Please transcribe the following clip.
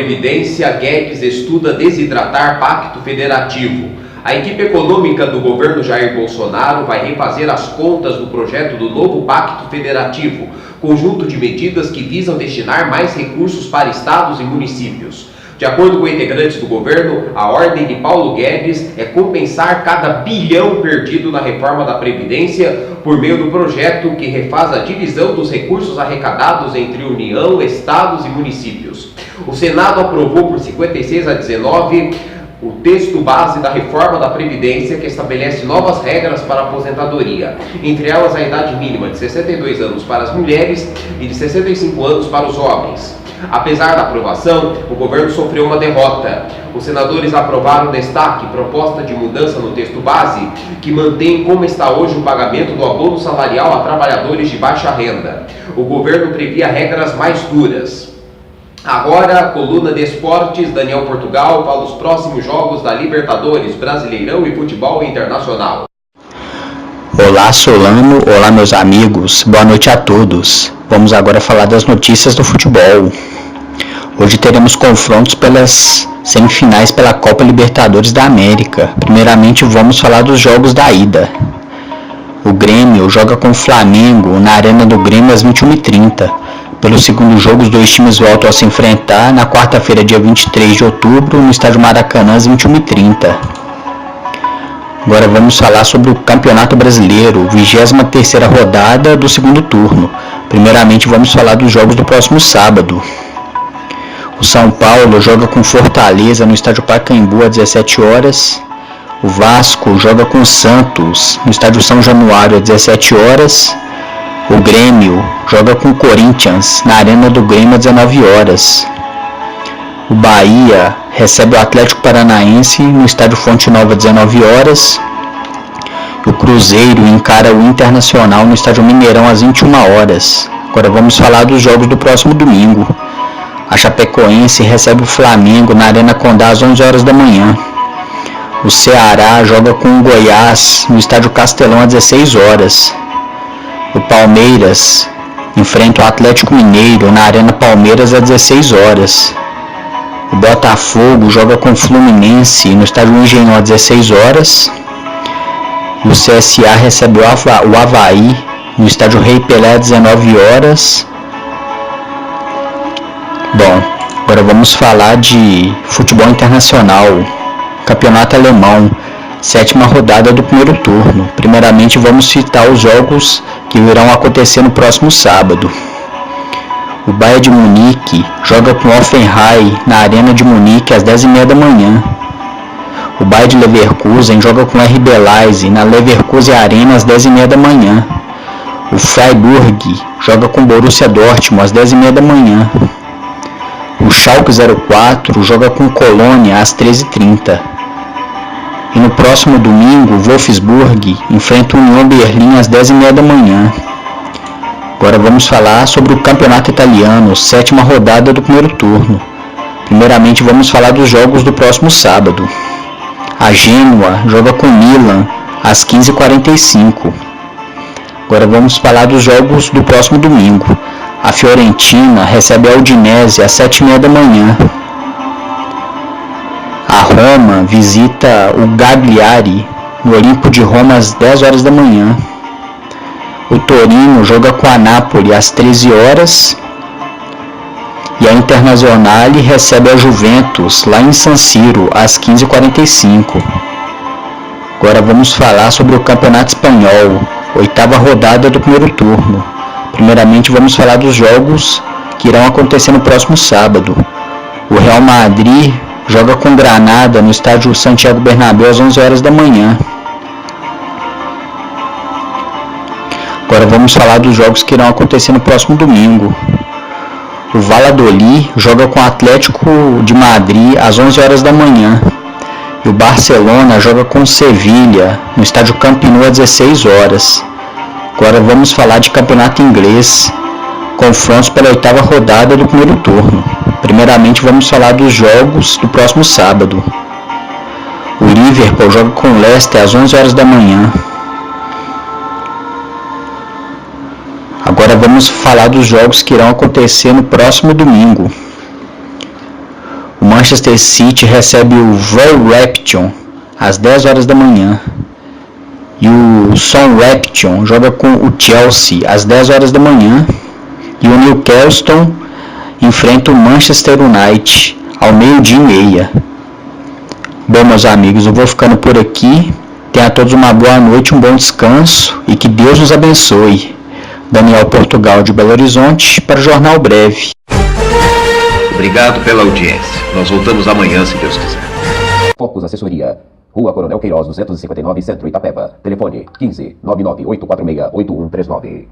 Previdência, Guedes estuda desidratar pacto federativo. A equipe econômica do governo Jair Bolsonaro vai refazer as contas do projeto do novo pacto federativo, conjunto de medidas que visam destinar mais recursos para estados e municípios. De acordo com integrantes do governo, a ordem de Paulo Guedes é compensar cada bilhão perdido na reforma da Previdência por meio do projeto que refaz a divisão dos recursos arrecadados entre União, estados e municípios. O Senado aprovou por 56-19 o texto base da reforma da Previdência, que estabelece novas regras para a aposentadoria, entre elas a idade mínima de 62 anos para as mulheres e de 65 anos para os homens. Apesar da aprovação, o governo sofreu uma derrota. Os senadores aprovaram destaque proposta de mudança no texto base, que mantém como está hoje o pagamento do abono salarial a trabalhadores de baixa renda. O governo previa regras mais duras. Agora, a coluna de esportes, Daniel Portugal fala os próximos jogos da Libertadores, Brasileirão e Futebol Internacional. Olá, Solano, olá meus amigos, boa noite a todos. Vamos agora falar das notícias do futebol. Hoje teremos confrontos pelas semifinais pela Copa Libertadores da América. Primeiramente vamos falar dos jogos da ida. O Grêmio joga com o Flamengo na Arena do Grêmio às 21h30. Pelo segundo jogo, os dois times voltam a se enfrentar na quarta-feira, dia 23 de outubro, no estádio Maracanã às 21h30. Agora vamos falar sobre o Campeonato Brasileiro, 23ª rodada do segundo turno. Primeiramente vamos falar dos jogos do próximo sábado. O São Paulo joga com Fortaleza no estádio Pacaembu às 17 horas. O Vasco joga com o Santos no estádio São Januário às 17 horas. O Grêmio joga com o Corinthians na Arena do Grêmio às 19 horas. O Bahia recebe o Atlético Paranaense no estádio Fonte Nova às 19 horas. O Cruzeiro encara o Internacional no estádio Mineirão às 21 horas. Agora vamos falar dos jogos do próximo domingo. A Chapecoense recebe o Flamengo na Arena Condá às 11 horas da manhã. O Ceará joga com o Goiás no estádio Castelão às 16 horas. O Palmeiras enfrenta o Atlético Mineiro na Arena Palmeiras às 16 horas. O Botafogo joga com o Fluminense no estádio Engenhão às 16 horas. O CSA recebe o Avaí no estádio Rei Pelé às 19 horas. Bom, agora vamos falar de futebol internacional. Campeonato Alemão, 7ª rodada do primeiro turno. Primeiramente vamos citar os jogos que irão acontecer no próximo sábado. O Bayern de Munique joga com o Hoffenheim na Arena de Munique às 10h30 da manhã. O Bayer de Leverkusen joga com o RB Leipzig na Leverkusen Arena às 10h30 da manhã. O Freiburg joga com o Borussia Dortmund às 10h30 da manhã. O Schalke 04 joga com o Colônia às 13h30. E no próximo domingo, o Wolfsburg enfrenta o Union Berlim às 10h30 da manhã. Agora vamos falar sobre o Campeonato Italiano, 7ª rodada do primeiro turno. Primeiramente vamos falar dos jogos do próximo sábado. A Gênua joga com o Milan às 15h45. Agora vamos falar dos jogos do próximo domingo. A Fiorentina recebe a Udinese às 7h30 da manhã. A Roma visita o Cagliari no Olimpo de Roma às 10 horas da manhã. O Torino joga com a Napoli às 13 horas. E a Internazionale recebe a Juventus lá em San Siro às 15h45. Agora vamos falar sobre o Campeonato Espanhol, 8ª rodada do primeiro turno. Primeiramente vamos falar dos jogos que irão acontecer no próximo sábado. O Real Madrid joga com Granada no estádio Santiago Bernabéu às 11 horas da manhã. Agora vamos falar dos jogos que irão acontecer no próximo domingo. O Valladolid joga com o Atlético de Madrid às 11 horas da manhã. E o Barcelona joga com o Sevilha no estádio Camp Nou às 16 horas. Agora vamos falar de campeonato inglês, confrontos pela 8ª rodada do primeiro turno. Primeiramente vamos falar dos jogos do próximo sábado. O Liverpool joga com o Leicester às 11 horas da manhã. Agora vamos falar dos jogos que irão acontecer no próximo domingo. Manchester City recebe o Wolverhampton às 10 horas da manhã. E o Southampton joga com o Chelsea às 10 horas da manhã. E o Newcastle enfrenta o Manchester United ao 12h30. Bom, meus amigos, eu vou ficando por aqui. Tenha a todos uma boa noite, um bom descanso e que Deus nos abençoe. Daniel Portugal de Belo Horizonte para o Jornal Breve. Obrigado pela audiência. Nós voltamos amanhã, se Deus quiser. Focus Assessoria. Rua Coronel Queiroz, 259, Centro, Itapeva. Telefone 15 99846 8139.